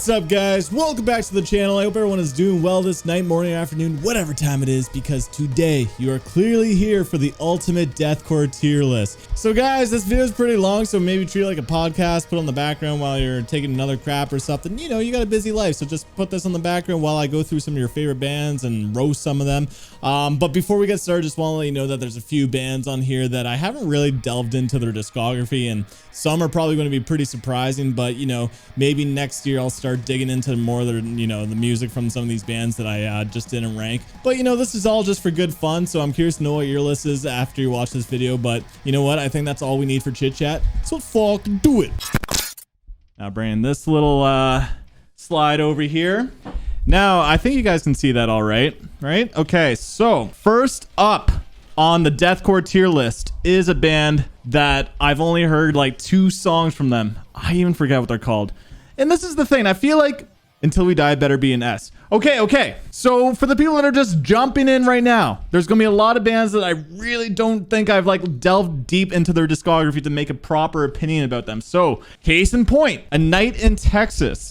What's up, guys? Welcome back to the channel. I hope everyone is doing well this night, morning, afternoon, whatever time it is, because today you are clearly here for the ultimate deathcore tier list. So guys, this video is pretty long, so maybe treat it like a podcast, put on the background while you're taking another crap or something. You know, you got a busy life, so just put this on the background while I go through some of your favorite bands and roast some of them. But before we get started, just want to let you know that there's a few bands on here that I haven't really delved into their discography, and some are probably going to be pretty surprising, but you know, maybe next year I'll start digging into more of the, you know, the music from some of these bands that I just didn't rank. But you know, this is all just for good fun, so I'm curious to know what your list is after you watch this video. But you know what, I think that's all we need for chit chat, so fucking do it. Now bringing this little slide over here. Now I think you guys can see that all right? Okay, so first up on the deathcore tier list is a band that I've only heard like 2 songs from them. I even forget what they're called. And this is the thing, I feel like Until We Die better be an S. Okay. So for the people that are just jumping in right now, there's gonna be a lot of bands that I really don't think I've like delved deep into their discography to make a proper opinion about them. So case in point, A Night in Texas.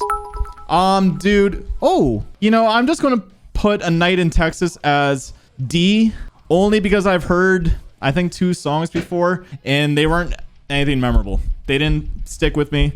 Dude, you know, I'm just gonna put A Night in Texas as D, only because I've heard, I think, 2 songs before, and they weren't anything memorable. They didn't stick with me.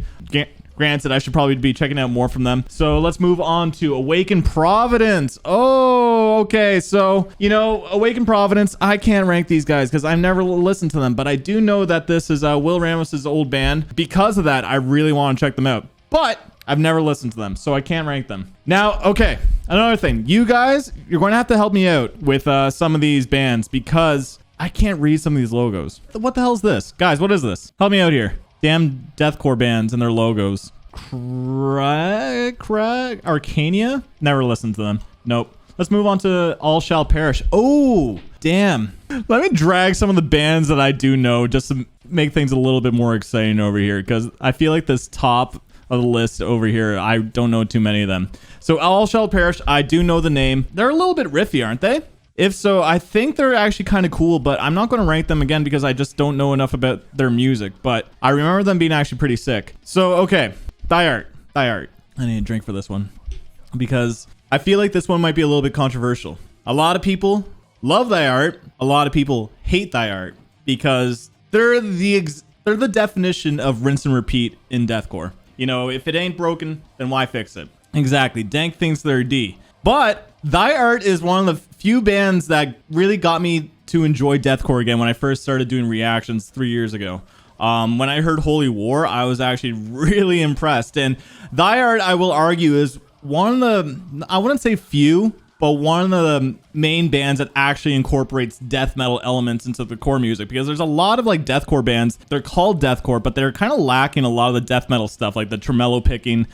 Granted, I should probably be checking out more from them. So let's move on to Awaken Providence. Oh, okay. So, you know, Awaken Providence, I can't rank these guys because I've never listened to them, but I do know that this is Will Ramos's old band. Because of that, I really want to check them out, but I've never listened to them, so I can't rank them. Now, okay, another thing. You guys, you're going to have to help me out with some of these bands because I can't read some of these logos. What the hell is this? Guys, what is this? Help me out here. Damn deathcore bands and their logos. Arcania? Never listened to them. Nope. Let's move on to All Shall Perish. Oh, damn. Let me drag some of the bands that I do know just to make things a little bit more exciting over here, because I feel like this top of the list over here, I don't know too many of them. So All Shall Perish, I do know the name. They're a little bit riffy, aren't they? If so, I think they're actually kind of cool, but I'm not going to rank them again because I just don't know enough about their music. But I remember them being actually pretty sick. So, okay. Die Art. I need a drink for this one because I feel like this one might be a little bit controversial. A lot of people love Die Art. A lot of people hate Die Art because they're the definition of rinse and repeat in deathcore. You know, if it ain't broken, then why fix it? Exactly. Dank thinks they're D. But Die Art is one of the few bands that really got me to enjoy deathcore again when I first started doing reactions 3 years ago. When I heard Holy War, I was actually really impressed. And Die Art, I will argue, is one of the, I wouldn't say few, but one of the main bands that actually incorporates death metal elements into the core music, because there's a lot of like deathcore bands, they're called deathcore, but they're kind of lacking a lot of the death metal stuff, like the tremolo picking,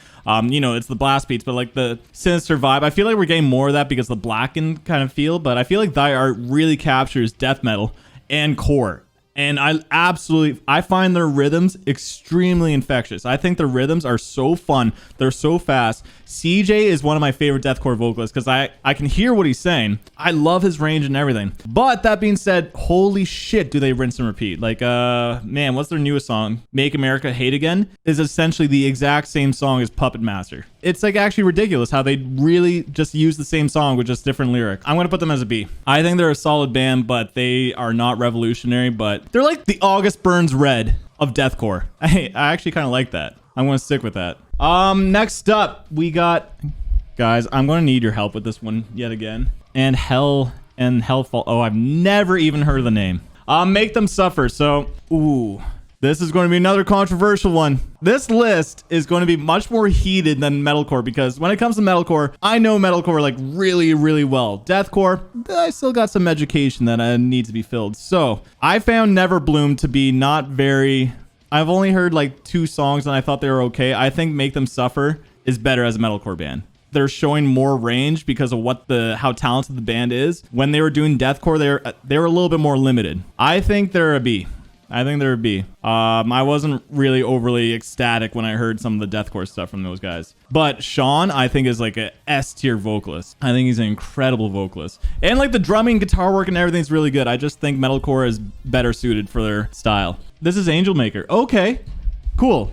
you know, it's the blast beats, but like the sinister vibe. I feel like we're getting more of that because of the blackened kind of feel, but I feel like Die Art really captures death metal and core. And I find their rhythms extremely infectious. I think the rhythms are so fun. They're so fast. CJ is one of my favorite deathcore vocalists because I can hear what he's saying. I love his range and everything. But that being said, holy shit, do they rinse and repeat. Like, man, what's their newest song? Make America Hate Again is essentially the exact same song as Puppet Master. It's like actually ridiculous how they really just use the same song with just different lyrics. I'm going to put them as a B. I think they're a solid band, but they are not revolutionary, but they're like the August Burns Red of deathcore. I actually kind of like that. I'm going to stick with that. Next up, we got, guys, I'm going to need your help with this one yet again. And Hellfall. Oh, I've never even heard of the name. Make Them Suffer. So, ooh. This is going to be another controversial one. This list is going to be much more heated than metalcore because when it comes to metalcore, I know metalcore like really, really well. Deathcore, I still got some education that needs to be filled. So I found Never Bloom to be not very... I've only heard like 2 songs and I thought they were okay. I think Make Them Suffer is better as a metalcore band. They're showing more range because of how talented the band is. When they were doing deathcore, they were a little bit more limited. I think they're a B. I wasn't really overly ecstatic when I heard some of the deathcore stuff from those guys. But Sean, I think, is like a S tier vocalist. I think he's an incredible vocalist. And like the drumming, guitar work, and everything's really good. I just think metalcore is better suited for their style. This is Angelmaker. Okay, cool.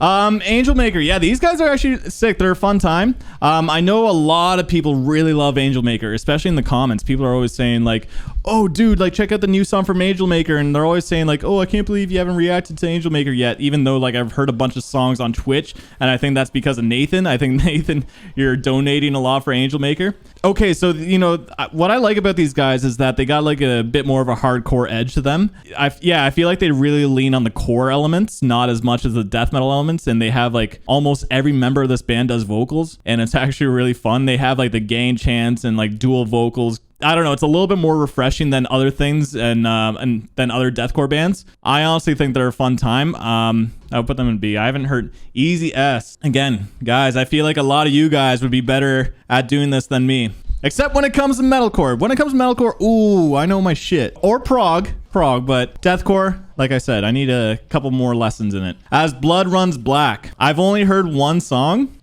Angelmaker. Yeah, these guys are actually sick. They're a fun time. I know a lot of people really love Angelmaker, especially in the comments. People are always saying like, oh dude, like check out the new song from Angelmaker, and they're always saying like, oh, I can't believe you haven't reacted to Angelmaker yet, even though like I've heard a bunch of songs on Twitch, and I think that's because of Nathan. I think Nathan, you're donating a lot for Angelmaker. Okay, so you know what I like about these guys is that they got like a bit more of a hardcore edge to them. I feel like they really lean on the core elements, not as much as the death metal elements, and they have like almost every member of this band does vocals, and it's actually really fun. They have like the gang chants and like dual vocals. I don't know, it's a little bit more refreshing than other things and than other deathcore bands. I honestly think they're a fun time. I would put them in B. I haven't heard Easy S. Again, guys, I feel like a lot of you guys would be better at doing this than me. Except when it comes to metalcore. When it comes to metalcore, ooh, I know my shit. Or prog, but deathcore, like I said, I need a couple more lessons in it. As Blood Runs Black. I've only heard one song.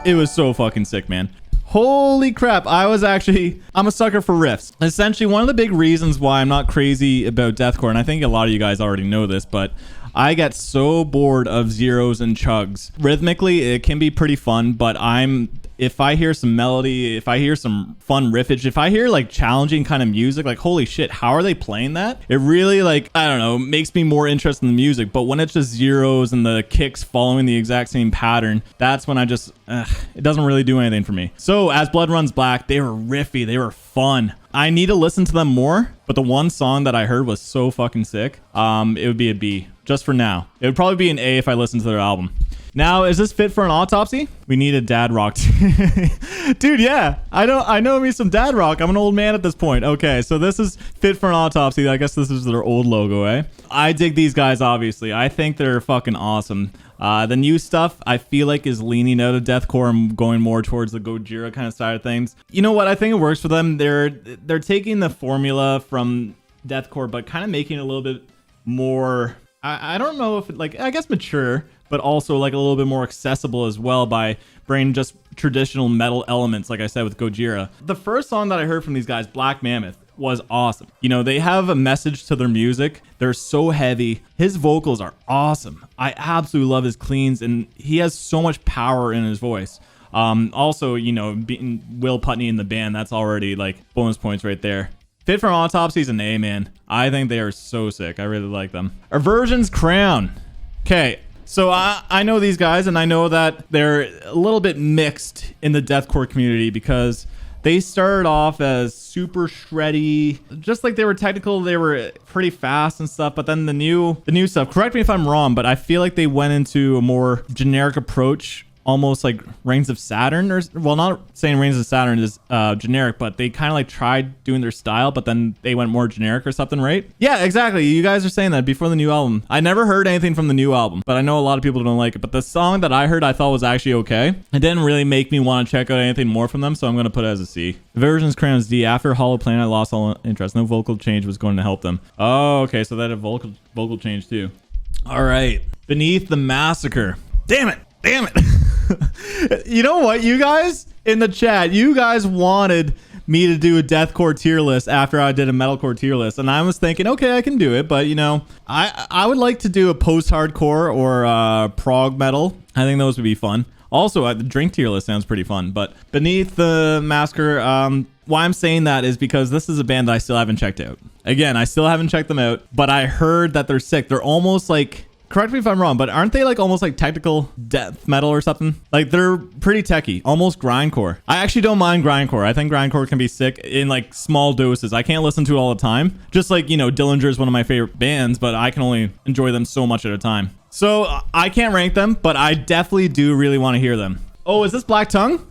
It was so fucking sick, man. Holy crap. I'm a sucker for riffs. Essentially, one of the big reasons why I'm not crazy about deathcore, and I think a lot of you guys already know this, but I get so bored of zeros and chugs. Rhythmically, it can be pretty fun, but if I hear some melody, if I hear some fun riffage, if I hear like challenging kind of music, like holy shit, how are they playing that? It really like, I don't know, makes me more interested in the music. But when it's just zeros and the kicks following the exact same pattern, that's when it doesn't really do anything for me. So as Blood Runs Black, they were riffy, they were fun. I need to listen to them more, but the one song that I heard was so fucking sick. It would be a B, just for now. It would probably be an A if I listened to their album. Now, is this fit for an autopsy? We need a dad rock. Dude, yeah. I know me some dad rock. I'm an old man at this point. Okay, so this is fit for an autopsy. I guess this is their old logo, eh? I dig these guys, obviously. I think they're fucking awesome. The new stuff, I feel like, is leaning out of deathcore and going more towards the Gojira kind of side of things. You know what? I think it works for them. They're taking the formula from deathcore, but kind of making it a little bit more... I don't know if, I guess mature, but also like a little bit more accessible as well by bringing just traditional metal elements, like I said with Gojira. The first song that I heard from these guys, Black Mammoth, was awesome. You know, they have a message to their music. They're so heavy. His vocals are awesome. I absolutely love his cleans, and he has so much power in his voice. Also, you know, being Will Putney in the band, that's already like bonus points right there. Fit for Autopsy's an A, man. I think they are so sick. I really like them. Aversions Crown. Okay, so I know these guys, and I know that they're a little bit mixed in the deathcore community because they started off as super shreddy, just like they were technical, they were pretty fast and stuff, but then the new stuff, correct me if I'm wrong, but I feel like they went into a more generic approach, almost like Reigns of Saturn, or well, not saying Reigns of Saturn is generic, but they kind of like tried doing their style, but then they went more generic or something, right? Yeah, exactly. You guys are saying that before the new album. I never heard anything from the new album, but I know a lot of people don't like it. But the song that I heard, I thought was actually okay. It didn't really make me want to check out anything more from them, so I'm gonna put it as a C. Aversions Crown is D. After Hollow Planet, I lost all interest. No vocal change was going to help them. Oh, okay, so that a vocal change too. All right, Beneath the Massacre. Damn it. You know what, you guys in the chat, you guys wanted me to do a deathcore tier list after I did a metalcore tier list, and I was thinking, okay, I can do it, but you know, I would like to do a post-hardcore or prog metal. I think those would be fun. Also, the drink tier list sounds pretty fun, but Beneath the Massacre, why I'm saying that is because this is a band that I still haven't checked out. Again, I still haven't checked them out, but I heard that they're sick. They're almost like, correct me if I'm wrong, but aren't they like almost like technical death metal or something? Like they're pretty techy, almost grindcore. I actually don't mind grindcore. I think grindcore can be sick in like small doses. I can't listen to it all the time. Just like, you know, Dillinger is one of my favorite bands, but I can only enjoy them so much at a time. So I can't rank them, but I definitely do really want to hear them. Oh, is this Black Tongue?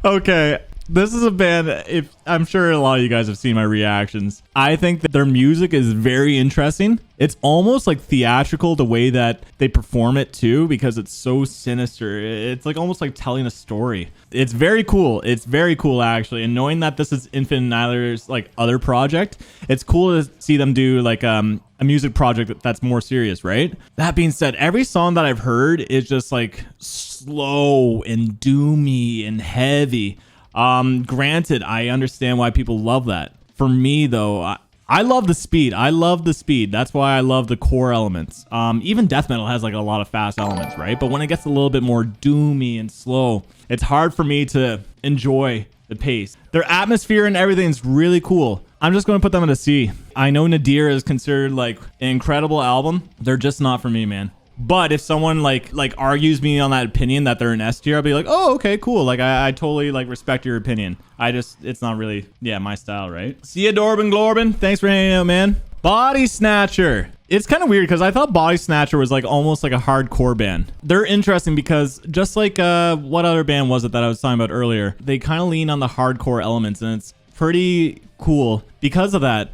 Okay, this is a band, if I'm sure a lot of you guys have seen my reactions. I think that their music is very interesting. It's almost like theatrical the way that they perform it too, because it's so sinister. It's like almost like telling a story. It's very cool. It's very cool actually. And knowing that this is Infinite Annihilator's like other project, it's cool to see them do like a music project that's more serious, right? That being said, every song that I've heard is just like slow and doomy and heavy. Granted, I understand why people love that. For me, though, I love the speed. I love the speed. That's why I love the core elements. Even death metal has like a lot of fast elements, right? But when it gets a little bit more doomy and slow, it's hard for me to enjoy the pace. Their atmosphere and everything is really cool. I'm just going to put them in a C. I know Nadir is considered like an incredible album. They're just not for me, man. But if someone like argues me on that opinion that they're an S tier, I'll be like, oh, okay, cool. Like I totally like respect your opinion. It's not really, my style, right? See ya, Dorban Glorbin. Thanks for hanging out, man. Body Snatcher. It's kind of weird because I thought Body Snatcher was like almost like a hardcore band. They're interesting because just like what other band was it that I was talking about earlier? They kind of lean on the hardcore elements, and it's pretty cool because of that.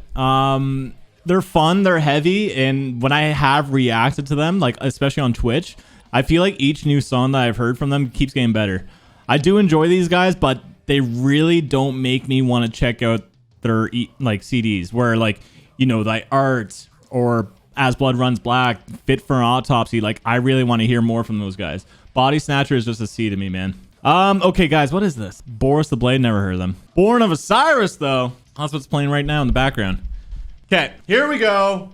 They're fun, they're heavy, and when I have reacted to them, like especially on Twitch, I feel like each new song that I've heard from them keeps getting better. I do enjoy these guys, but they really don't make me want to check out their like CDs where like, the art or As Blood Runs Black, Fit for an Autopsy. Like I really want to hear more from those guys. Body Snatcher is just a C to me, man. Okay, guys, what is this? Boris the Blade, never heard of them. Born of Osiris, though. That's what's playing right now in the background. Okay, here we go.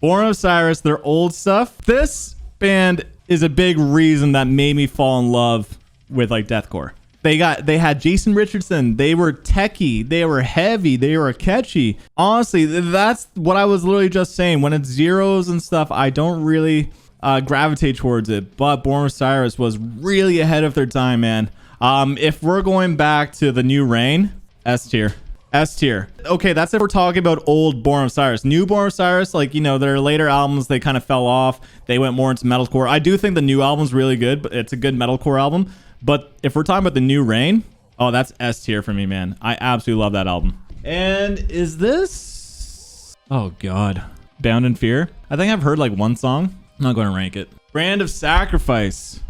Born of Osiris, their old stuff. This band is a big reason that made me fall in love with like deathcore. They had Jason Richardson. They were techie. They were heavy. They were catchy. Honestly, that's what I was literally just saying. When it's zeros and stuff, I don't really gravitate towards it. But Born of Osiris was really ahead of their time, man. If we're going back to the New Reign, S tier. S tier. Okay, that's if we're talking about old Born of Osiris. New Born of Osiris, like, their later albums, they kind of fell off. They went more into metalcore. I do think the new album's really good, but it's a good metalcore album. But if we're talking about the New Reign, oh, that's S tier for me, man. I absolutely love that album. And is this... Oh, God. Bound in Fear? I think I've heard like one song. I'm not going to rank it. Brand of Sacrifice.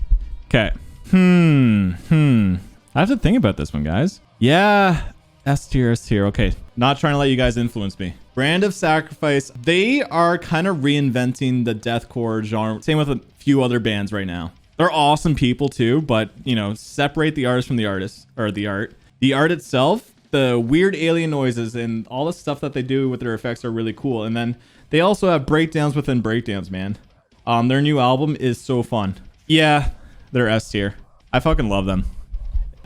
Okay. I have to think about this one, guys. Yeah. S tier. Okay. Not trying to let you guys influence me. Brand of Sacrifice. They are kind of reinventing the deathcore genre. Same with a few other bands right now. They're awesome people too, but separate the artist from the artist or the art. The art itself, the weird alien noises and all the stuff that they do with their effects are really cool. And then they also have breakdowns within breakdowns, man. Their new album is so fun. Yeah, they're S tier. I fucking love them.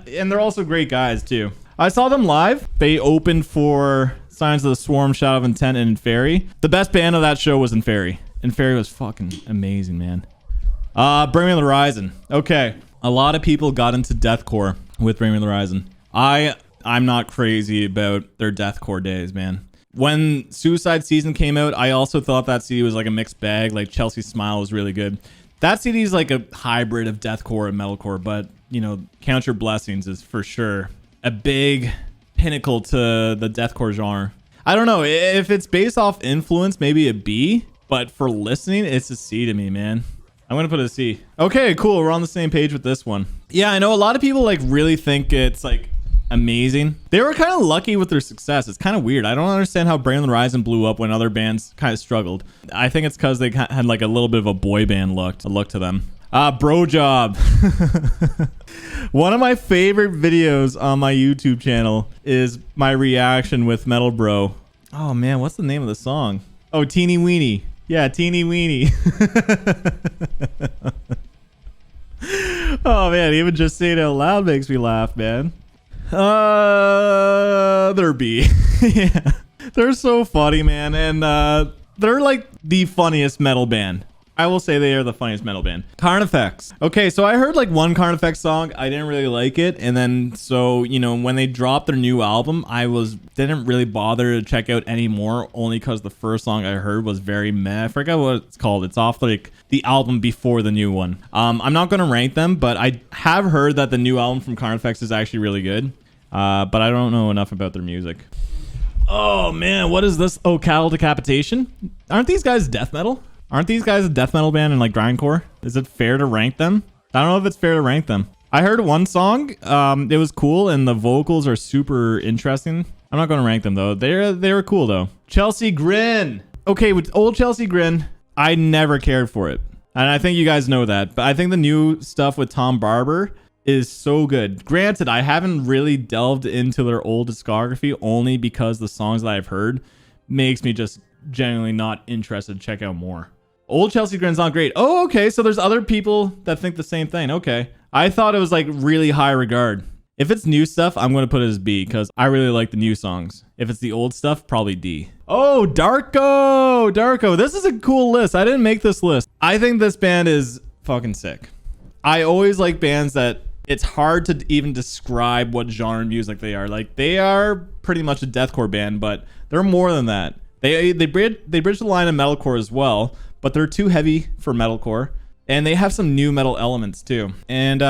And they're also great guys too. I saw them live. They opened for Signs of the Swarm, Shadow of Intent, and Inferi. The best band of that show was Inferi. Inferi was fucking amazing, man. Bring Me the Horizon. Okay. A lot of people got into deathcore with Bring Me the Horizon. I'm not crazy about their deathcore days, man. When Suicide Season came out, I also thought that CD was like a mixed bag. Like Chelsea Smile was really good. That CD is like a hybrid of deathcore and metalcore, but Count Your Blessings is for sure a big pinnacle to the deathcore genre. I don't know if it's based off influence, maybe a B, but for listening, it's a C to me, man. I'm gonna put a C. Okay, cool. We're on the same page with this one. Yeah, I know a lot of people like really think it's like amazing. They were kind of lucky with their success. It's kind of weird. I don't understand how Bring Me the Horizon blew up when other bands kind of struggled. I think it's because they had like a little bit of a boy band look to them. Bro Job. One of my favorite videos on my YouTube channel is my reaction with Metal Bro. Oh man, what's the name of the song? Oh, Teeny Weeny. Yeah, Teeny Weeny. Oh man, even just saying it out loud makes me laugh, man. They're B. Yeah, they're so funny, man, and they're like the funniest metal band. I will say they are the funniest metal band. Carnifex. Okay, so I heard like one Carnifex song. I didn't really like it. And then so, when they dropped their new album, didn't really bother to check out anymore, only because the first song I heard was very meh. I forgot what it's called. It's off like the album before the new one. I'm not going to rank them, but I have heard that the new album from Carnifex is actually really good. But I don't know enough about their music. Oh man, what is this? Oh, Cattle Decapitation? Aren't these guys death metal? Aren't these guys a death metal band and like grindcore? Is it fair to rank them? I don't know if it's fair to rank them. I heard one song. It was cool and the vocals are super interesting. I'm not going to rank them though. They were cool though. Chelsea Grin. Okay, with old Chelsea Grin, I never cared for it. And I think you guys know that. But I think the new stuff with Tom Barber is so good. Granted, I haven't really delved into their old discography only because the songs that I've heard makes me just genuinely not interested to check out more. Old Chelsea Grin's not great. Oh, okay. So there's other people that think the same thing. Okay. I thought it was like really high regard. If it's new stuff, I'm going to put it as B because I really like the new songs. If it's the old stuff, probably D. Oh, Darko. Darko. This is a cool list. I didn't make this list. I think this band is fucking sick. I always like bands that it's hard to even describe what genre of music they are. Like, they are pretty much a deathcore band, but they're more than that. They bridge the line of metalcore as well, but they're too heavy for metalcore. And they have some new metal elements too. And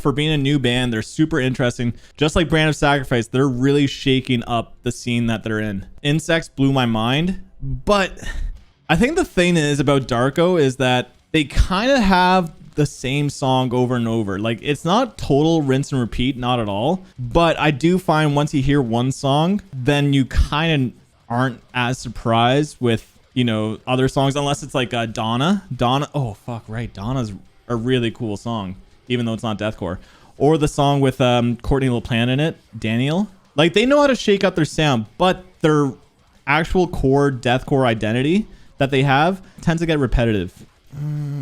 for being a new band, they're super interesting. Just like Brand of Sacrifice, they're really shaking up the scene that they're in. Insects blew my mind, but I think the thing is about Darko is that they kind of have the same song over and over. Like, it's not total rinse and repeat, not at all. But I do find once you hear one song, then you kind of aren't as surprised with, you know, other songs, unless it's like Donna. Oh, fuck, right. Donna's a really cool song, even though it's not deathcore. Or the song with Courtney LaPlante in it, Daniel. Like, they know how to shake up their sound, but their actual core deathcore identity that they have tends to get repetitive.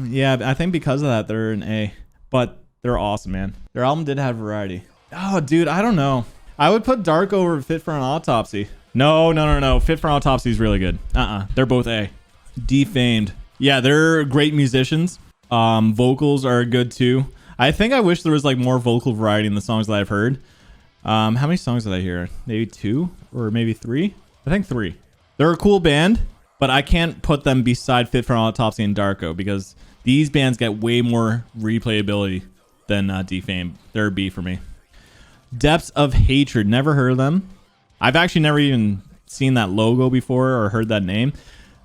Yeah, I think because of that, they're an A. But they're awesome, man. Their album did have variety. Oh, dude, I don't know. I would put Dark over Fit for an Autopsy. No. Fit for an Autopsy is really good. They're both A. Defamed. Yeah, they're great musicians. Vocals are good too. I think I wish there was like more vocal variety in the songs that I've heard. How many songs did I hear? Maybe 2 or maybe 3? I think 3. They're a cool band, but I can't put them beside Fit for an Autopsy and Darko because these bands get way more replayability than Defamed. They're a B for me. Depths of Hatred. Never heard of them. I've actually never even seen that logo before or heard that name.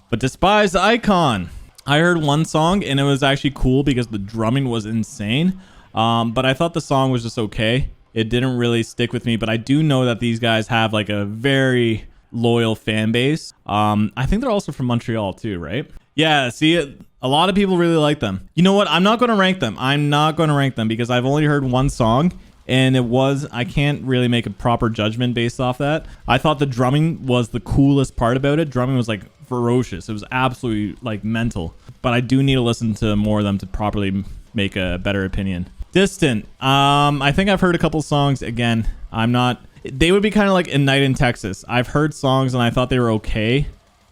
But Despised Icon. I heard one song and it was actually cool because the drumming was insane. But I thought the song was just okay. It didn't really stick with me. But I do know that these guys have like a very loyal fan base. I think they're also from Montreal too, right? Yeah, see, a lot of people really like them. You know what? I'm not going to rank them because I've only heard one song. And I can't really make a proper judgment based off that. I thought the drumming was the coolest part about it. Drumming was like ferocious. It was absolutely like mental. But I do need to listen to more of them to properly make a better opinion. Distant. I think I've heard a couple songs. Again, they would be kind of like A Night in Texas. I've heard songs and I thought they were okay.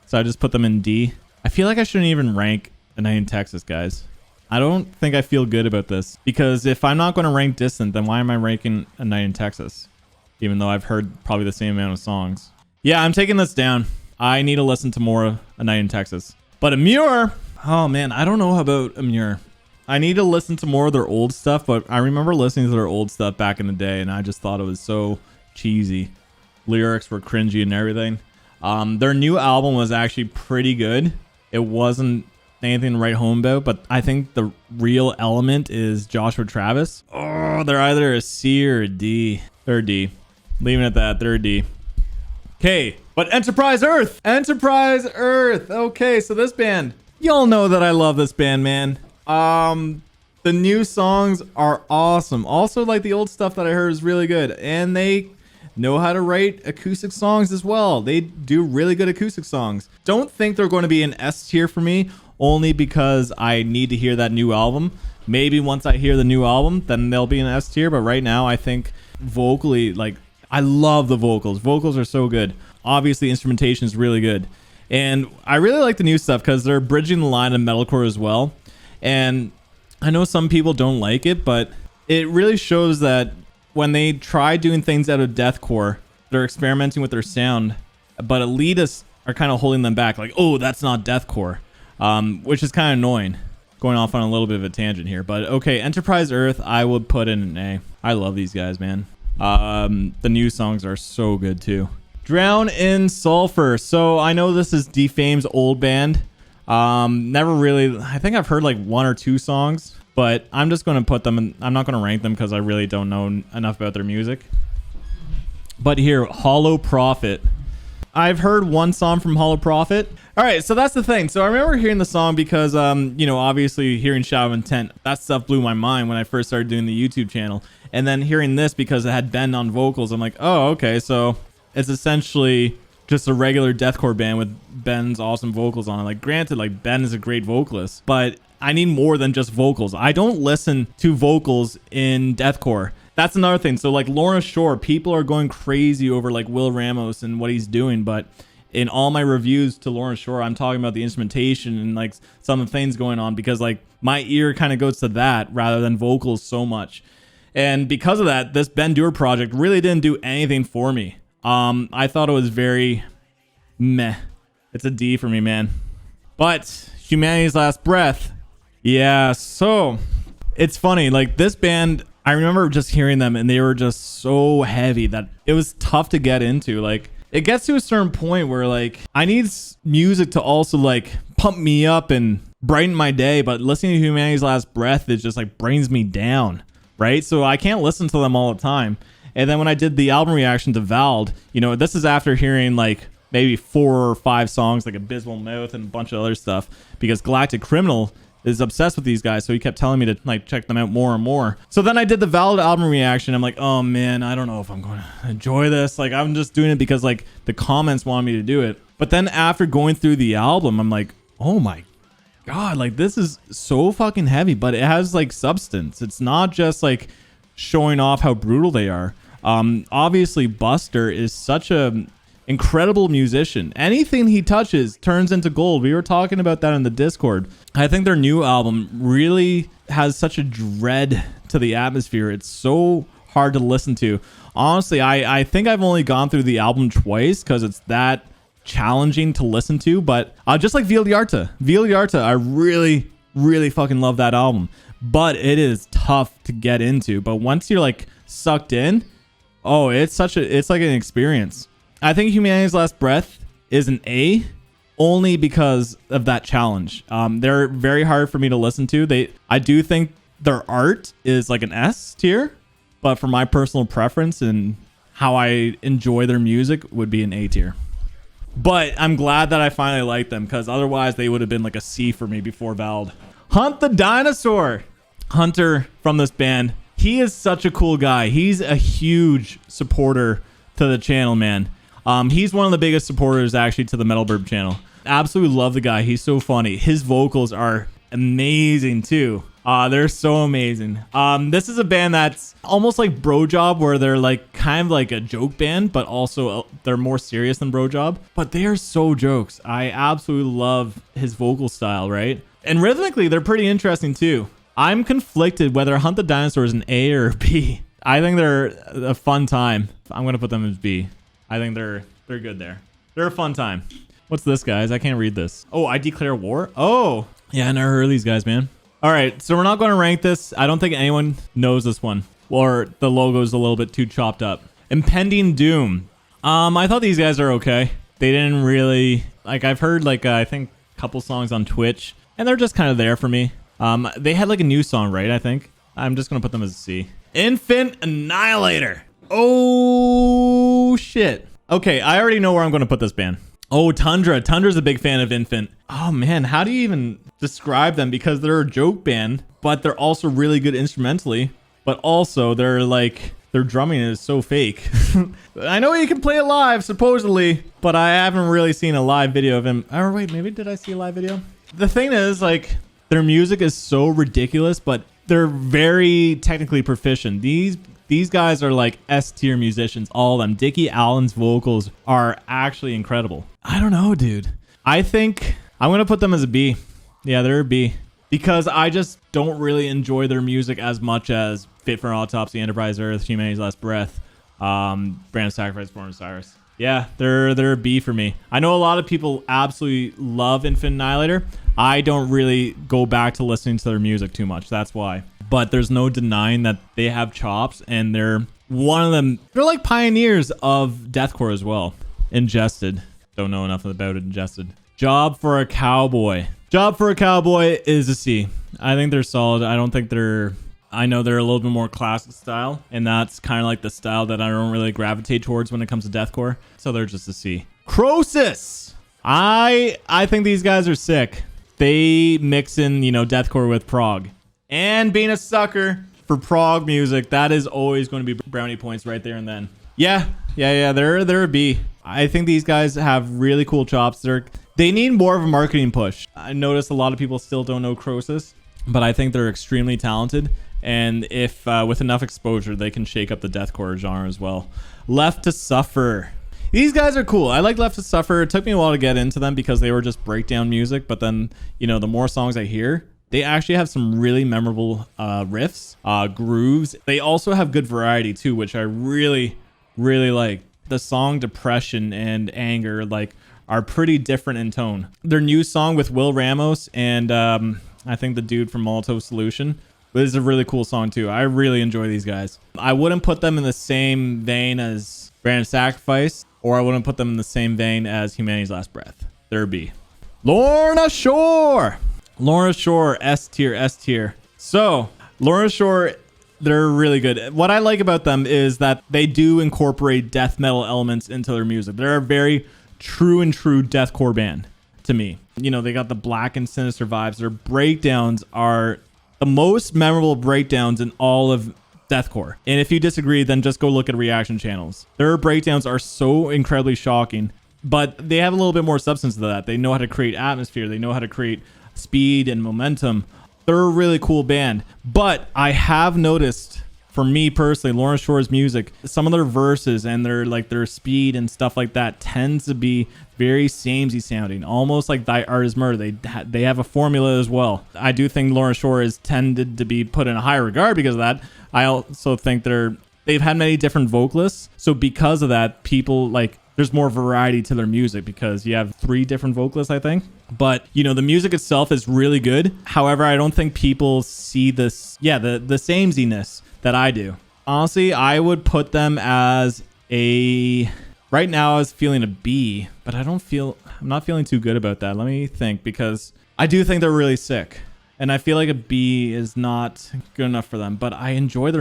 So I just put them in D. I feel like I shouldn't even rank A Night in Texas, guys. I don't think I feel good about this because if I'm not going to rank Distant, then why am I ranking A Night in Texas? Even though I've heard probably the same amount of songs. Yeah, I'm taking this down. I need to listen to more of A Night in Texas. But Amur, oh man, I don't know about Amur. I need to listen to more of their old stuff, but I remember listening to their old stuff back in the day and I just thought it was so cheesy. Lyrics were cringy and everything. Their new album was actually pretty good. It wasn't anything to write home about, but I think the real element is Joshua Travis. Oh, they're either a C or a D. They're a D. Leaving it at that. They're a D. Okay, but Enterprise Earth. Okay, so this band, y'all know that I love this band, man. The new songs are awesome. Also, like the old stuff that I heard is really good, and they know how to write acoustic songs as well. They do really good acoustic songs. Don't think they're going to be an S tier for me, only because I need to hear that new album. Maybe once I hear the new album, then they'll be an S tier. But right now, I think vocally, like, I love the vocals. Vocals are so good. Obviously, instrumentation is really good. And I really like the new stuff because they're bridging the line of metalcore as well. And I know some people don't like it, but it really shows that when they try doing things out of deathcore, they're experimenting with their sound. But elitists are kind of holding them back. Like, oh, that's not deathcore. Which is kind of annoying. Going off on a little bit of a tangent here, but okay, Enterprise Earth, I would put in an A. I love these guys, man. The new songs are so good too. Drown in Sulfur. So I know this is Defamed's old band. Never really, I think I've heard like 1 or 2 songs, but I'm just going to put them in, I'm not going to rank them because I really don't know enough about their music. But here, Hollow Prophet. I've heard one song from Hollow Prophet. All right, so that's the thing. So I remember hearing the song because, you know, obviously hearing Shadow of Intent, that stuff blew my mind when I first started doing the YouTube channel. And then hearing this because it had Ben on vocals, I'm like, oh, okay, so it's essentially just a regular deathcore band with Ben's awesome vocals on it. Like, granted, like, Ben is a great vocalist, but I need more than just vocals. I don't listen to vocals in deathcore. That's another thing. So, like, Lorna Shore, people are going crazy over, like, Will Ramos and what he's doing, but in all my reviews to Lorna Shore, I'm talking about the instrumentation and, like, some of the things going on because, like, my ear kind of goes to that rather than vocals so much. And because of that, this Ben Dewar project really didn't do anything for me. I thought it was very meh. It's a D for me, man. But Humanity's Last Breath, yeah, so it's funny. Like, this band, I remember just hearing them and they were just so heavy that it was tough to get into. Like, it gets to a certain point where, like, I need music to also, like, pump me up and brighten my day, but listening to Humanity's Last Breath, it just, like, brings me down, right? So I can't listen to them all the time. And then when I did the album reaction to Vald, you know, this is after hearing, like, maybe 4 or 5 songs, like Abysmal Mouth and a bunch of other stuff, because Galactic Criminal is obsessed with these guys, so he kept telling me to, like, check them out more and more. So then I did the Vald album reaction. I'm like, oh man, I don't know if I'm going to enjoy this. Like, I'm just doing it because, like, the comments want me to do it. But then after going through the album, I'm like, oh my God, like, this is so fucking heavy, but it has, like, substance. It's not just, like, showing off how brutal they are. Obviously Buster is such a incredible musician. Anything he touches turns into gold. We were talking about that in the Discord. I think their new album really has such a dread to the atmosphere. It's so hard to listen to. Honestly, I think I've only gone through the album twice because it's that challenging to listen to. But just like Viliarta, I really, really fucking love that album. But it is tough to get into. But once you're, like, sucked in, oh, it's like an experience. I think Humanity's Last Breath is an A only because of that challenge. They're very hard for me to listen to. I do think their art is like an S tier, but for my personal preference and how I enjoy their music would be an A tier. But I'm glad that I finally like them because otherwise they would have been like a C for me before Vald. Hunt the Dinosaur. Hunter from this band. He is such a cool guy. He's a huge supporter to the channel, man. He's one of the biggest supporters actually to the METALBIRB channel. Absolutely love the guy. He's so funny. His vocals are amazing too. They're so amazing. This is a band that's almost like Bro Job, where they're like kind of like a joke band, but also they're more serious than Bro Job. But they are so jokes. I absolutely love his vocal style, right? And rhythmically, they're pretty interesting too. I'm conflicted whether Hunt the Dinosaur is an A or a B. I think they're a fun time. I'm gonna put them as B. I think they're good there. They're a fun time. What's this, guys? I can't read this. Oh, I Declare War? Oh, yeah, I never heard of these guys, man. All right, so we're not going to rank this. I don't think anyone knows this one. Or the logo's a little bit too chopped up. Impending Doom. I thought these guys are okay. They didn't really... Like, I've heard, like, I think a couple songs on Twitch, and they're just kind of there for me. They had, like, a new song, right, I think? I'm just going to put them as a C. Infant Annihilator. Oh, shit. Okay, I already know where I'm going to put this band. Oh, Tundra. Tundra's a big fan of Infant. Oh, man, how do you even describe them? Because they're a joke band, but they're also really good instrumentally. But also, they're like... Their drumming is so fake. I know you can play it live, supposedly, but I haven't really seen a live video of him. Oh, wait, maybe did I see a live video? The thing is, like, their music is so ridiculous, but they're very technically proficient. These guys are like S-tier musicians, all of them. Dickie Allen's vocals are actually incredible. I don't know, dude. I think I'm going to put them as a B. Yeah, they're a B. Because I just don't really enjoy their music as much as Fit for an Autopsy, Enterprise Earth, Humanity's Last Breath, Brand of Sacrifice, Born Osiris. Yeah, they're a B for me. I know a lot of people absolutely love Infant Annihilator. I don't really go back to listening to their music too much. That's why. But there's no denying that they have chops, and they're one of them. They're like pioneers of deathcore as well. Ingested. Don't know enough about it. Ingested. Job for a Cowboy. Job for a Cowboy is a C. I think they're solid. I don't think they're... I know they're a little bit more classic style, and that's kind of like the style that I don't really gravitate towards when it comes to deathcore. So they're just a C. Croesus! I think these guys are sick. They mix in, you know, deathcore with prog. And being a sucker for prog music, that is always going to be brownie points right there and then. Yeah, they're a B. I think these guys have really cool chops. They need more of a marketing push. I noticed a lot of people still don't know Croesus, but I think they're extremely talented. And if with enough exposure, they can shake up the deathcore genre as well. Left to Suffer. These guys are cool. I like Left to Suffer. It took me a while to get into them because they were just breakdown music. But then, you know, the more songs I hear, they actually have some really memorable riffs, grooves. They also have good variety too, which I really, really like. The song Depression and Anger are pretty different in tone. Their new song with Will Ramos and I think the dude from Molotov Solution. This is a really cool song too. I really enjoy these guys. I wouldn't put them in the same vein as Brand Sacrifice, or I wouldn't put them in the same vein as Humanity's Last Breath. They're B. Lorna Shore. Lorna Shore, S tier. So Lorna Shore, they're really good. What I like about them is that they do incorporate death metal elements into their music. They're a very true deathcore band to me. You know, they got the black and sinister vibes. Their breakdowns are the most memorable breakdowns in all of deathcore. And if you disagree, then just go look at reaction channels. Their breakdowns are so incredibly shocking, but they have a little bit more substance to that. They know how to create atmosphere. They know how to create speed and momentum. They're a really cool band. But I have noticed, for me personally, Lorna Shore's music, some of their verses and their speed and stuff like that tends to be very samey sounding, almost like Thy Art Is Murder. They have a formula as well. I do think Lorna Shore is tended to be put in a high regard because of that. I also think they've had many different vocalists, so because of that, people there's more variety to their music because you have 3 different vocalists, I think. But, you know, the music itself is really good. However, I don't think people see this, the sameness that I do. Honestly, I would put them as right now I was feeling a B, but I'm not feeling too good about that. Let me think, because I do think they're really sick. And I feel like a B is not good enough for them, but I enjoy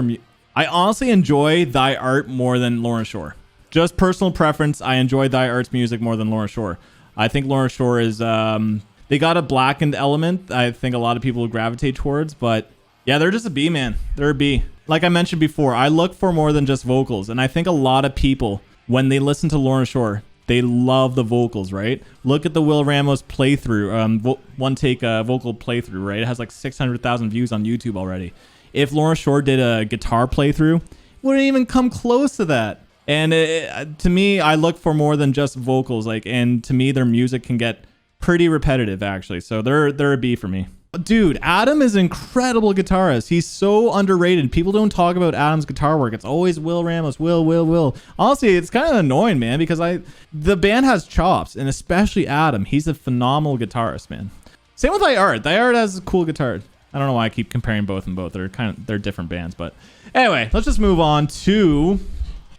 I honestly enjoy Thy Art more than Lorna Shore. Just personal preference, I enjoy Thy Art's music more than Lorna Shore. I think Lorna Shore is, they got a blackened element I think a lot of people would gravitate towards, but yeah, they're just a B, man. They're a B. Like I mentioned before, I look for more than just vocals, and I think a lot of people, when they listen to Lorna Shore, they love the vocals, right? Look at the Will Ramos playthrough, one take vocal playthrough, right? It has like 600,000 views on YouTube already. If Lorna Shore did a guitar playthrough, it wouldn't even come close to that. And to me, I look for more than just vocals, and to me, their music can get pretty repetitive, actually. So they're a B for me. Dude, Adam is an incredible guitarist. He's so underrated. People don't talk about Adam's guitar work. It's always Will Ramos, Will. Honestly, it's kind of annoying, man, because the band has chops, and especially Adam. He's a phenomenal guitarist, man. Same with Thy Art. Thy Art has a cool guitar. I don't know why I keep comparing both and both. They're different bands, but anyway, let's just move on to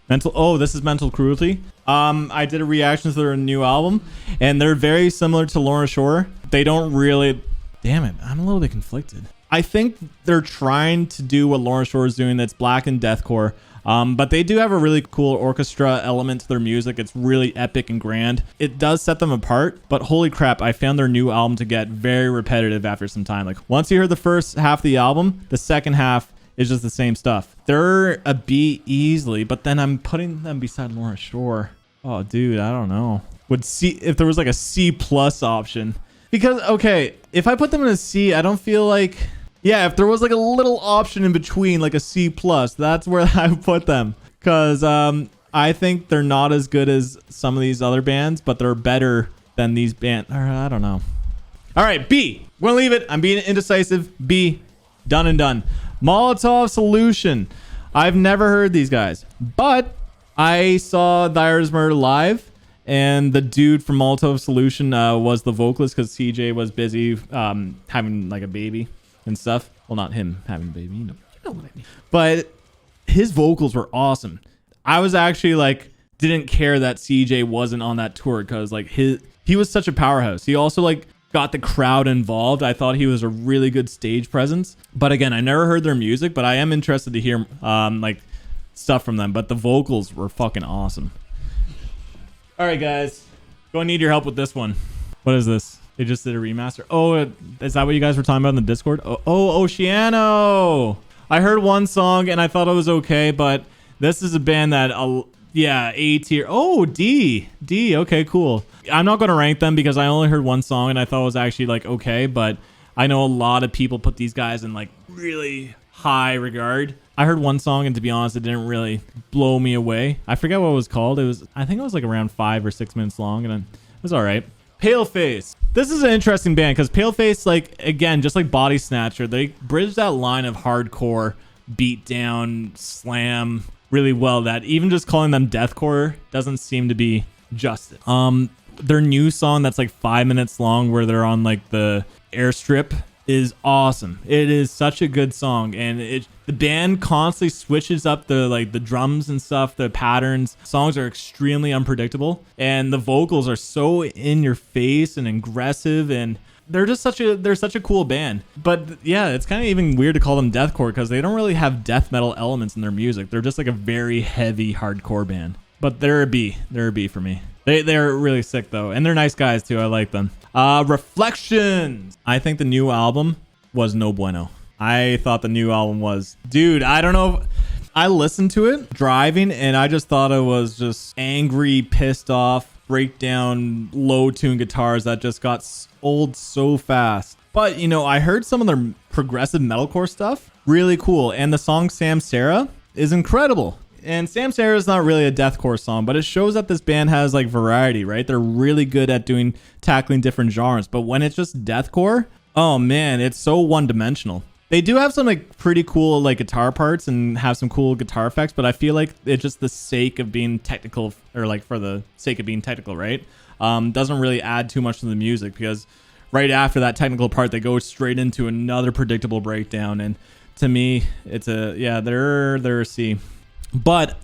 this is Mental Cruelty. I did a reaction to their new album, and they're very similar to Lorna Shore. They don't really... Damn it, I'm a little bit conflicted. I think they're trying to do what Lorna Shore is doing, that's black and deathcore. But they do have a really cool orchestra element to their music. It's really epic and grand. It does set them apart, but holy crap, I found their new album to get very repetitive after some time. Once you heard the first half of the album, the second half is just the same stuff. They're a B easily, but then I'm putting them beside Lorna Shore. Oh, dude, I don't know. If there was a C plus option. Because, okay, if I put them in a C, I don't feel like... Yeah, if there was a little option in between, a C plus, that's where I would put them. Because I think they're not as good as some of these other bands, but they're better than these bands. I don't know. All right, B. I'm going to leave it. I'm being indecisive. B. Done and done. Molotov Solution. I've never heard these guys, but I saw Thy Art Is Murder live. And the dude from Molotov Solution was the vocalist because CJ was busy having a baby and stuff. Well, not him having a baby, you know what I mean. But his vocals were awesome. I was actually didn't care that CJ wasn't on that tour because he was such a powerhouse. He also got the crowd involved. I thought he was a really good stage presence. But again, I never heard their music, but I am interested to hear stuff from them. But the vocals were fucking awesome. All right, guys, Gonna need your help with this one. What is this? They just did a remaster. Oh, is that what you guys were talking about in the Discord? Oh, Oceano. I heard one song and I thought it was okay, but this is a band that, yeah, A tier. Oh, D. Okay, cool. I'm not going to rank them because I only heard one song and I thought it was actually like okay, but I know a lot of people put these guys in like really high regard. I heard one song and to be honest, it didn't really blow me away. I forget what it was called. I think it was like around 5 or 6 minutes long and it was all right. Paleface. This is an interesting band because Paleface, like, again, just like Body Snatcher, they bridge that line of hardcore, beat down, slam really well that even just calling them deathcore doesn't seem to be justice. Their new song that's like 5 minutes long where they're on like the airstrip is awesome. It is such a good song, and the band constantly switches up the drums and stuff, the patterns. Songs are extremely unpredictable, and the vocals are so in your face and aggressive, and they're such a cool band. But yeah, it's kind of even weird to call them deathcore because they don't really have death metal elements in their music. They're just like a very heavy hardcore band. But they're a B. They're a B for me. They're really sick though, and they're nice guys too. I like them. Reflections. I think the new album was no bueno. I thought the new album was, dude, I don't know. I listened to it driving and I just thought it was just angry, pissed off, breakdown, low tune guitars that just got old so fast. But you know, I heard some of their progressive metalcore stuff, really cool. And the song Sam Sarah is incredible. And Sam Sarah is not really a deathcore song, but it shows that this band has like variety, right? They're really good at tackling different genres. But when it's just deathcore, oh man, it's so one-dimensional. They do have some like pretty cool like guitar parts and have some cool guitar effects, but I feel like it's just the sake of being technical, or like for the sake of being technical, right? Doesn't really add too much to the music because right after that technical part, they go straight into another predictable breakdown. And to me, it's they're a C. But,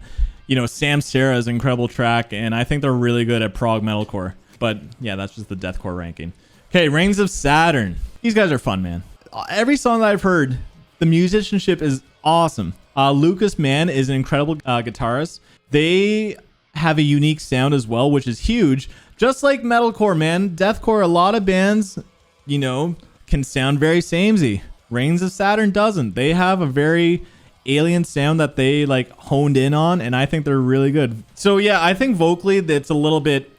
you know, Sam Sarah is an incredible track, and I think they're really good at prog metalcore. But, yeah, that's just the deathcore ranking. Okay, Rings of Saturn. These guys are fun, man. Every song that I've heard, the musicianship is awesome. Lucas Mann is an incredible guitarist. They have a unique sound as well, which is huge. Just like metalcore, man. Deathcore, a lot of bands, you know, can sound very samey. Rings of Saturn doesn't. They have a very alien sound that they like honed in on, and I think they're really good. So yeah, I think vocally it's a little bit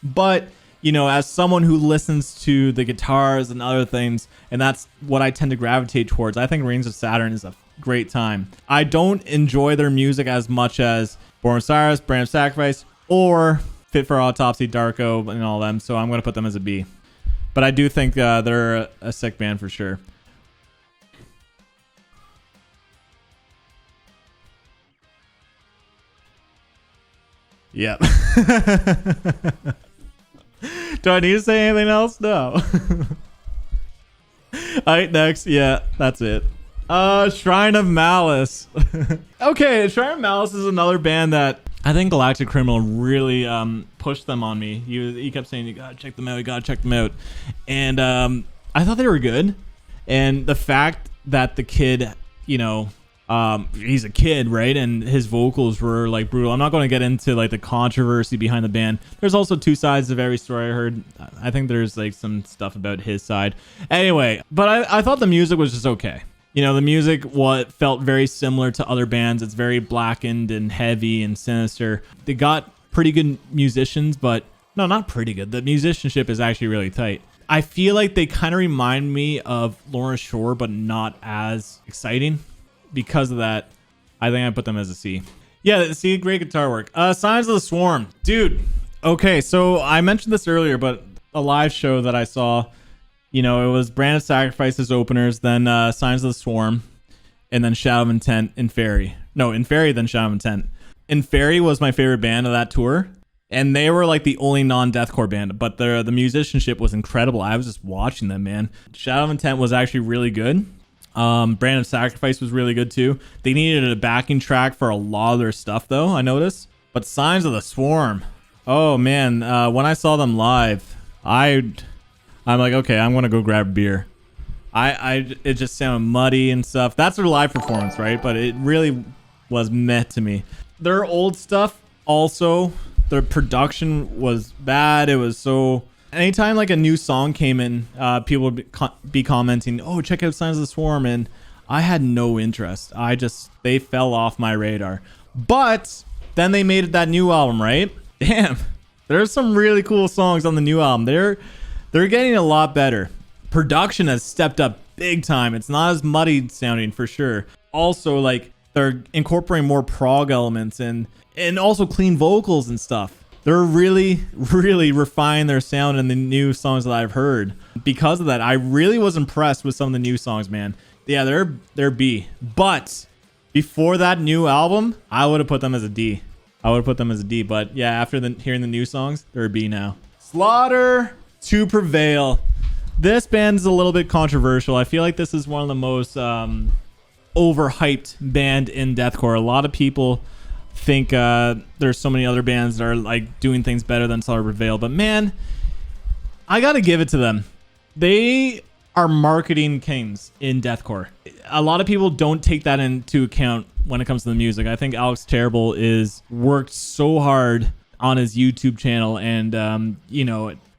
but you know, as someone who listens to the guitars and other things, and that's what I tend to gravitate towards, I think Rings of Saturn is a great time. I don't enjoy their music as much as Born Osiris, Brand of Sacrifice, or Fit for Autopsy, Darko, and all them, so I'm going to put them as a B. But I do think they're a sick band for sure. Yep. Do I need to say anything else? No. Alright, next. Yeah, that's it. Shrine of Malice. Okay, Shrine of Malice is another band that I think Galactic Criminal really pushed them on me. He kept saying, you gotta check them out, And I thought they were good. And the fact that the kid, you know, he's a kid, right? And his vocals were like brutal. I'm not going to get into like the controversy behind the band. There's also two sides of every story I heard. I think there's like some stuff about his side. Anyway, but I thought the music was just okay. You know, the music felt very similar to other bands. It's very blackened and heavy and sinister. They got pretty good musicians, but no, not pretty good. The musicianship is actually really tight. I feel like they kind of remind me of Lawrence Shore, but not as exciting. Because of that, I think I put them as a C. Yeah, see, great guitar work. Signs of the Swarm. Dude, okay, so I mentioned this earlier, but a live show that I saw, you know, it was Brand of Sacrifice's openers, then Signs of the Swarm, and then Shadow of Intent in Fairy. No, in Fairy, then Shadow of Intent. In Fairy was my favorite band of that tour, and they were like the only non-deathcore band, but the musicianship was incredible. I was just watching them, man. Shadow of Intent was actually really good. Brand of Sacrifice was really good too. They needed a backing track for a lot of their stuff though, I noticed. But Signs of the Swarm, oh man, when I saw them live, I'm like, okay, I'm gonna go grab a beer. It just sounded muddy and stuff. That's their live performance, right? But it really was meh to me. Their old stuff also The production was bad. It was so... Anytime like a new song came in, people would be commenting, oh, check out Signs of the Swarm. And I had no interest. They fell off my radar. But then they made that new album, right? Damn. There's some really cool songs on the new album. They're getting a lot better. Production has stepped up big time. It's not as muddied sounding for sure. Also, like, they're incorporating more prog elements and also clean vocals and stuff. They're really, really refining their sound in the new songs that I've heard. Because of that, I really was impressed with some of the new songs, man. Yeah, they're B. But before that new album, I would have put them as a D. But yeah, after hearing the new songs, they're a B now. Slaughter, To Prevail. This band is a little bit controversial. I feel like this is one of the most overhyped band in deathcore. A lot of people think there's so many other bands that are like doing things better than Slaughter Prevail, but man, I gotta give it to them. They are marketing kings in deathcore. A lot of people don't take that into account when it comes to the music. I think Alex Terrible is worked so hard on his YouTube channel and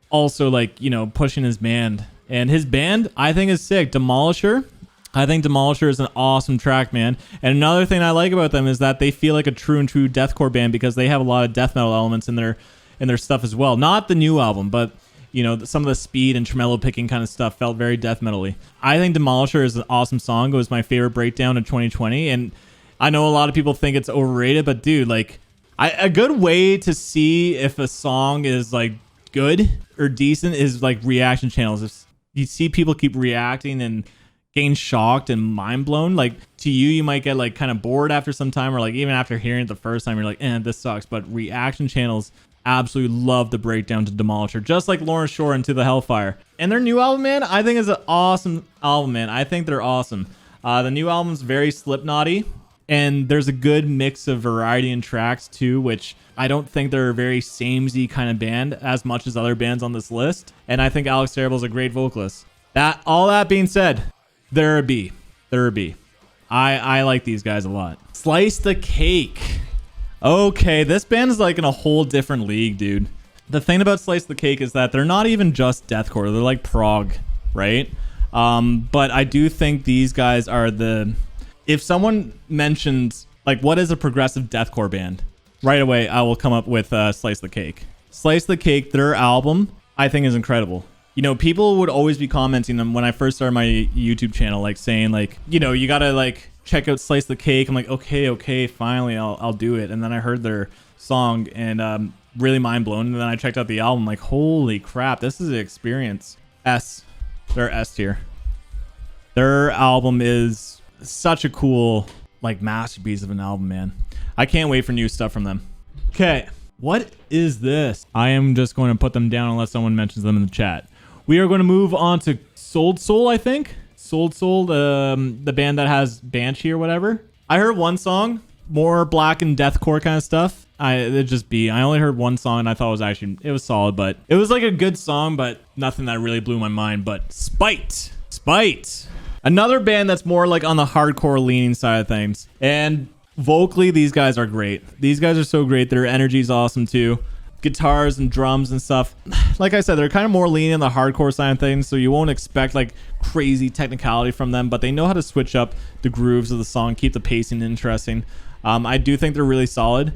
also like pushing his band, and his band I think is sick. Demolisher. I think Demolisher is an awesome track, man. And another thing I like about them is that they feel like a true deathcore band because they have a lot of death metal elements in their stuff as well. Not the new album, but some of the speed and tremolo picking kind of stuff felt very death metal-y. I think Demolisher is an awesome song. It was my favorite breakdown in 2020, and I know a lot of people think it's overrated, but dude, like, a good way to see if a song is like good or decent is like reaction channels. If you see people keep reacting and getting shocked and mind blown, like, to you might get like kind of bored after some time, or like even after hearing it the first time you're like, this sucks. But reaction channels absolutely love the breakdown to Demolisher, just like Lawrence Shore into the Hellfire. And their new album, man, I think is an awesome album, man. I think they're awesome. The new album's very Slipknotty, and there's a good mix of variety in tracks too, which I don't think they're a very samey kind of band as much as other bands on this list. And I think Alex Terrible is a great vocalist. All that being said, they're a B. I like these guys a lot. Slice the Cake. Okay, this band is like in a whole different league, dude. The thing about Slice the Cake is that they're not even just deathcore. They're like prog, right? But I do think these guys are if someone mentions like what is a progressive deathcore band, right away I will come up with Slice the Cake. Slice the Cake, their album, I think is incredible. People would always be commenting on when I first started my YouTube channel, like saying like, you gotta like check out Slice the Cake. I'm like, okay, finally I'll do it. And then I heard their song and really mind blown. And then I checked out the album, like, holy crap, this is an experience. They're S tier. Their album is such a cool like masterpiece of an album, man. I can't wait for new stuff from them. Okay, what is this? I am just going to put them down unless someone mentions them in the chat. We are going to move on to Sold Soul, I think. Sold Soul, the band that has Banshee or whatever. I heard one song, more black and deathcore kind of stuff. It'd just be, I only heard one song and I thought it was solid, but it was like a good song, but nothing that really blew my mind. But Spite. Another band that's more like on the hardcore leaning side of things. And vocally, these guys are great. These guys are so great. Their energy's awesome too. Guitars and drums and stuff. Like I said, they're kind of more leaning on the hardcore side of things, so you won't expect like crazy technicality from them, but they know how to switch up the grooves of the song, keep the pacing interesting. I do think they're really solid,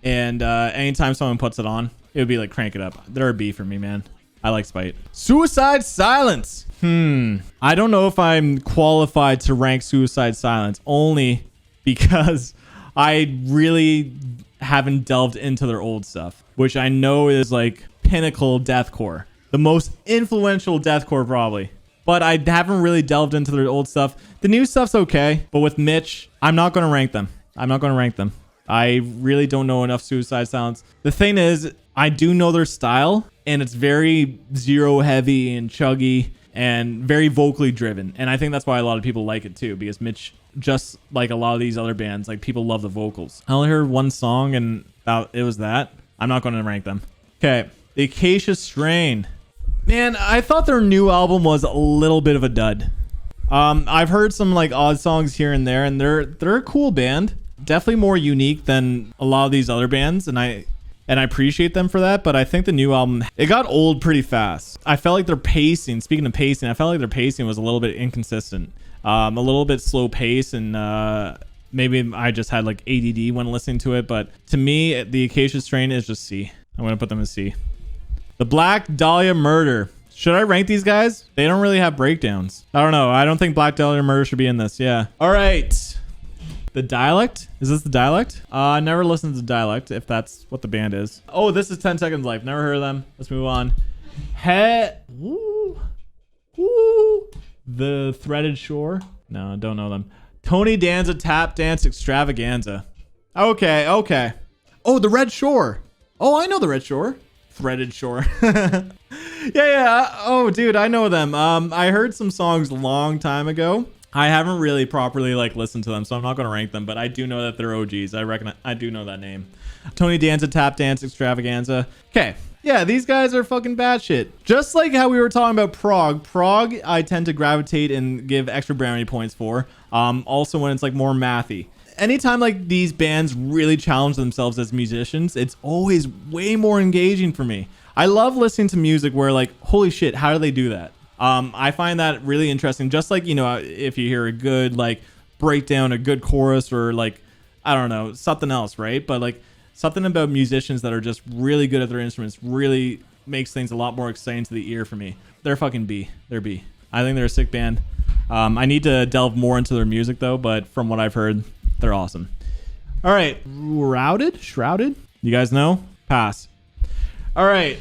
and anytime someone puts it on, it would be like crank it up. They're a B for me, man. I like Spite. Suicide Silence. I don't know if I'm qualified to rank Suicide Silence, only because I really haven't delved into their old stuff, which I know is like pinnacle deathcore, the most influential deathcore probably, but I haven't really delved into their old stuff. The new stuff's okay, but with Mitch, I'm not going to rank them. I really don't know enough Suicide Silence. The thing is, I do know their style, and it's very zero heavy and chuggy and very vocally driven, and I think that's why a lot of people like it too, because Mitch, just like a lot of these other bands, like, people love the vocals. I only heard one song and it was that. I'm not going to rank them. Okay, the Acacia Strain. Man, I thought their new album was a little bit of a dud. I've heard some like odd songs here and there, and they're a cool band. Definitely more unique than a lot of these other bands, and I and I appreciate them for that, but I think the new album, it got old pretty fast. I felt like their pacing, speaking of pacing, I felt like their pacing was a little bit inconsistent, a little bit slow pace, and maybe I just had like ADD when listening to it, but to me, the Acacia Strain is just C. I'm going to put them as C. The Black Dahlia Murder. Should I rank these guys? They don't really have breakdowns. I don't know. I don't think Black Dahlia Murder should be in this. Yeah. All right. The Dialect. Is this the Dialect? I never listened to Dialect, if that's what the band is. Oh, this is 10 Seconds Life. Never heard of them. Let's move on. The Threaded Shore. No, don't know them. Tony Danza Tap Dance Extravaganza. Okay. Oh, the Red Shore. Oh, I know the Red Shore. Threaded Shore. Yeah. Oh, dude, I know them. I heard some songs a long time ago. I haven't really properly like listened to them, so I'm not going to rank them, but I do know that they're OGs. I do know that name. Tony Danza Tap Dance Extravaganza. Okay. Yeah, these guys are fucking batshit. Just like how we were talking about prog. Prog, I tend to gravitate and give extra brownie points for. Also when it's like more mathy. Anytime like these bands really challenge themselves as musicians, it's always way more engaging for me. I love listening to music where like, holy shit, how do they do that? I find that really interesting. Just like, you know, if you hear a good like breakdown, a good chorus, or like, I don't know, something else, right? But like something about musicians that are just really good at their instruments really makes things a lot more exciting to the ear for me. They're fucking B. They're B. I think they're a sick band. I need to delve more into their music though, but from what I've heard, they're awesome. All right. Shrouded? You guys know? Pass. All right.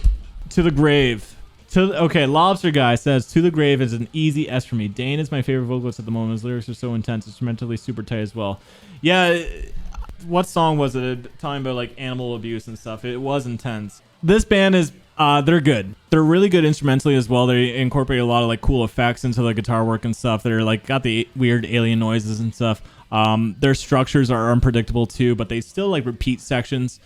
To the Grave. Okay, Lobster Guy says, To the Grave is an easy S for me. Dane is my favorite vocalist at the moment. His lyrics are so intense. Instrumentally super tight as well. Yeah, what song was it? Talking about like animal abuse and stuff. It was intense. This band is, they're good. They're really good instrumentally as well. They incorporate a lot of like cool effects into the guitar work and stuff. They're like got the weird alien noises and stuff. Their structures are unpredictable too, but they still like repeat sections.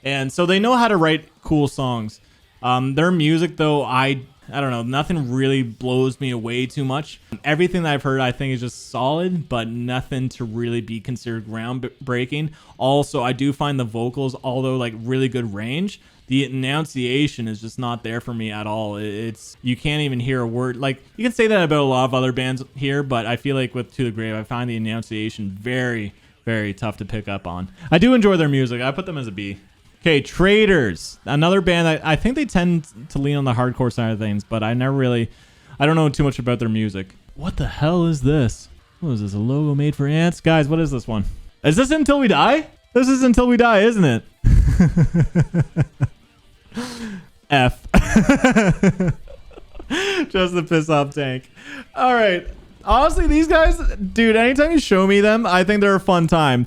And so they know how to write cool songs. Their music, though, I don't know, nothing really blows me away too much. Everything that I've heard, I think, is just solid, but nothing to really be considered groundbreaking. Also, I do find the vocals, although like really good range, the enunciation is just not there for me at all. It's you can't even hear a word. Like you can say that about a lot of other bands here, but I feel like with To the Grave, I find the enunciation very, very tough to pick up on. I do enjoy their music. I put them as a B. Okay, Traitors, another band that I think they tend to lean on the hardcore side of things, but I don't know too much about their music. What the hell is this? What is this, a logo made for ants? Guys, what is this one? Is this Until We Die? This is Until We Die, isn't it? F. Just the piss off Tank. All right. Honestly, these guys, dude, anytime you show me them, I think they're a fun time.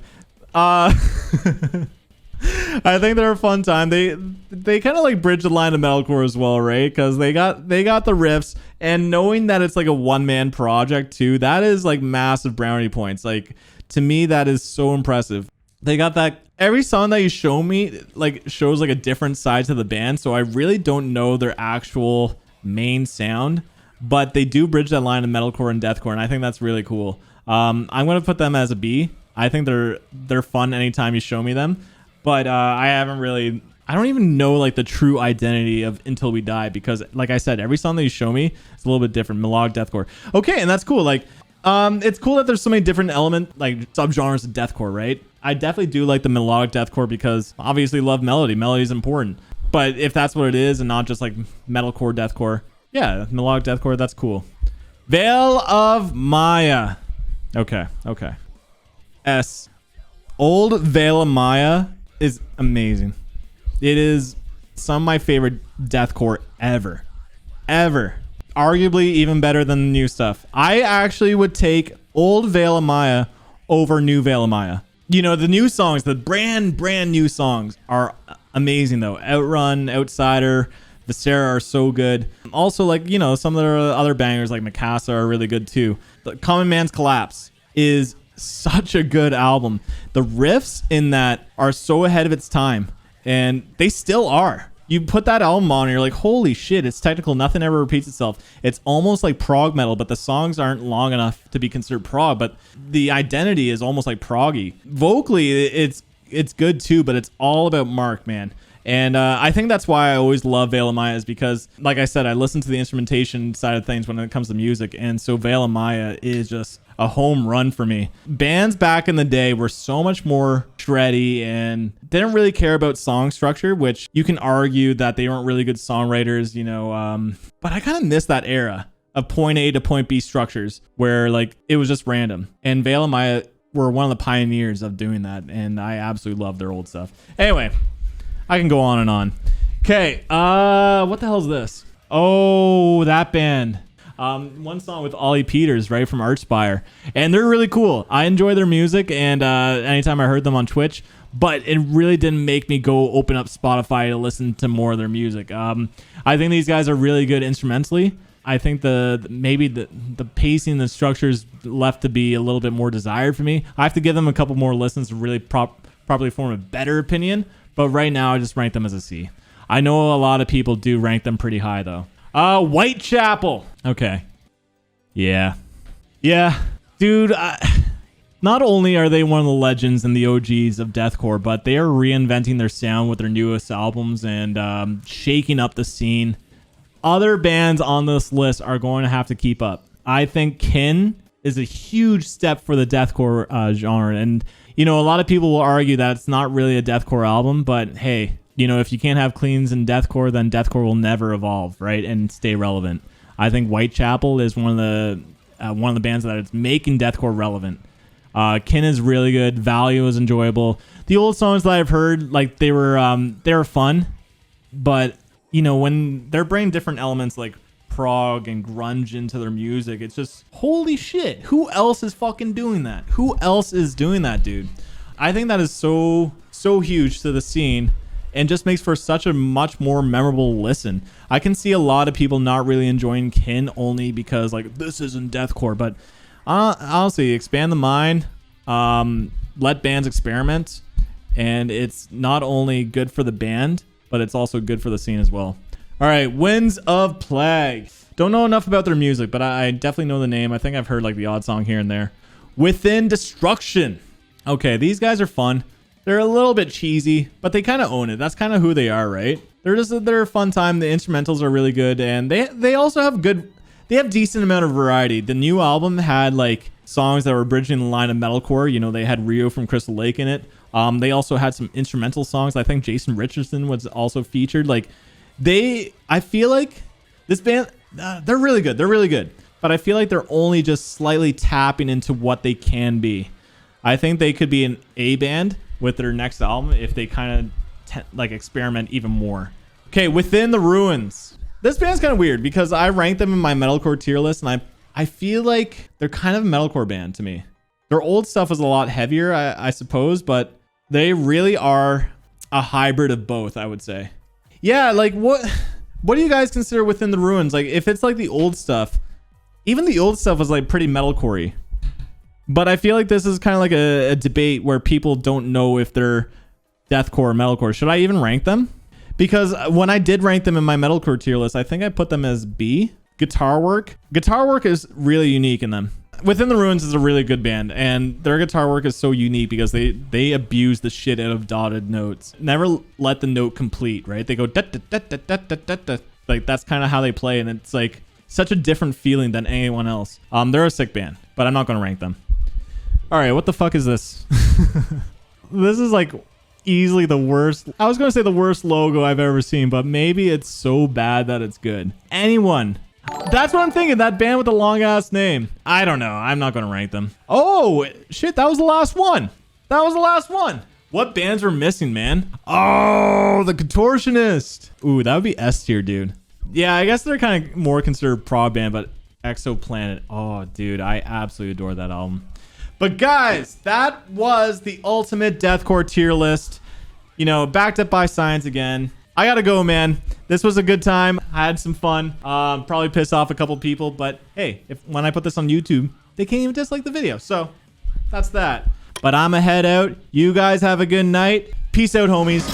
I think they're a fun time. They kind of like bridge the line of metalcore as well, right? Because they got the riffs, and knowing that it's like a one-man project too, that is like massive brownie points. Like to me, that is so impressive. They got that. Every song that you show me like shows like a different side to the band, so I really don't know their actual main sound, but they do bridge that line of metalcore and deathcore, and I think that's really cool. I'm gonna put them as a B. I think they're fun anytime you show me them. But I don't even know like the true identity of Until We Die, because like I said, every song that you show me is a little bit different. Melodic deathcore. Okay, and that's cool. Like it's cool that there's so many different like subgenres of deathcore, right? I definitely do like the melodic deathcore because obviously love melody. Melody is important. But if that's what it is and not just like metalcore deathcore, yeah, melodic deathcore, that's cool. Veil of Maya. Okay. S. Old Veil of Maya is amazing. It is some of my favorite deathcore ever. Arguably even better than the new stuff. I actually would take old Veil of Maya over new Veil of Maya. You know, the new songs, the brand new songs are amazing though. Outrun, Outsider, Viscera are so good. Also, like, you know, some of the other bangers like Mikasa are really good too. The Common Man's Collapse is such a good album. The riffs in that are so ahead of its time, and they still are. You put that album on and you're like, holy shit, it's technical. Nothing ever repeats itself. It's almost like prog metal, but the songs aren't long enough to be considered prog, but the identity is almost like proggy. Vocally, it's good too, but it's all about Mark, man. And I think that's why I always love Veil of Maya, is because, like I said, I listen to the instrumentation side of things when it comes to music. And so Veil of Maya is just a home run for me. Bands back in the day were so much more shreddy and didn't really care about song structure, which you can argue that they weren't really good songwriters, you know. But I kind of miss that era of point A to point B structures where like it was just random. And Veil of Maya were one of the pioneers of doing that. And I absolutely love their old stuff. Anyway, I can go on and on. Okay, what the hell is this? Oh, that band. One song with Ollie Peters, right, from Archspire, and they're really cool. I enjoy their music, and anytime I heard them on Twitch, but it really didn't make me go open up Spotify to listen to more of their music. I think these guys are really good instrumentally. I think maybe the pacing and the structures left to be a little bit more desired for me. I have to give them a couple more listens to really properly form a better opinion, but right now I just rank them as a C. I know a lot of people do rank them pretty high, though. Whitechapel. Okay. Yeah. Dude, not only are they one of the legends and the OGs of deathcore, but they are reinventing their sound with their newest albums and shaking up the scene. Other bands on this list are going to have to keep up. I think Kin is a huge step for the deathcore genre. And, you know, a lot of people will argue that it's not really a deathcore album, but hey, you know, if you can't have cleans in deathcore, then deathcore will never evolve, right, and stay relevant. I think Whitechapel is one of the bands that is making deathcore relevant. Kin is really good. Value is enjoyable. The old songs that I've heard, like they were fun, but you know, when they're bringing different elements like prog and grunge into their music, it's just holy shit. Who else is fucking doing that? Who else is doing that, dude? I think that is so huge to the scene. And just makes for such a much more memorable listen. I can see a lot of people not really enjoying Kin only because like this isn't deathcore, but honestly, expand the mind, let bands experiment, and it's not only good for the band, but it's also good for the scene as well. All right, Winds of Plague. Don't know enough about their music, but I definitely know the name. I think I've heard like the odd song here and there. Within Destruction. Okay, these guys are fun. They're a little bit cheesy, but they kind of own it. That's kind of who they are, right? They're a fun time. The instrumentals are really good, and they also have they have decent amount of variety. The new album had like songs that were bridging the line of metalcore. You know, they had Rio from Crystal Lake in it. They also had some instrumental songs. I think Jason Richardson was also featured. Like I feel like this band, they're really good. They're really good, but I feel like they're only just slightly tapping into what they can be. I think they could be an A band with their next album if they kind of like experiment even more. Okay, Within the Ruins. This band's kind of weird because I rank them in my metalcore tier list, and I feel like they're kind of a metalcore band to me. Their old stuff is a lot heavier, I suppose, but they really are a hybrid of both, I would say. Yeah, like what do you guys consider Within the Ruins? Like if it's like the old stuff, even the old stuff was like pretty metalcore-y. But I feel like this is kind of like a debate where people don't know if they're deathcore or metalcore. Should I even rank them? Because when I did rank them in my metalcore tier list, I think I put them as B. Guitar work is really unique in them. Within the Ruins is a really good band, and their guitar work is so unique because they abuse the shit out of dotted notes. Never let the note complete, right? They go da da da da da da da da. Like that's kind of how they play, and it's like such a different feeling than anyone else. They're a sick band, but I'm not going to rank them. All right, what the fuck is this? This is like easily the worst. I was going to say the worst logo I've ever seen, but maybe it's so bad that it's good. Anyone? That's what I'm thinking. That band with the long ass name. I don't know. I'm not going to rank them. Oh, shit. That was the last one. What bands were missing, man? Oh, the Contortionist. Ooh, that would be S tier, dude. Yeah, I guess they're kind of more considered prog band, but Exoplanet. Oh, dude, I absolutely adore that album. But guys, that was the ultimate deathcore tier list. You know, backed up by science again. I gotta go, man. This was a good time. I had some fun. Probably pissed off a couple people, but hey, when I put this on YouTube, they can't even dislike the video. So that's that. But I'm a head out. You guys have a good night. Peace out, homies.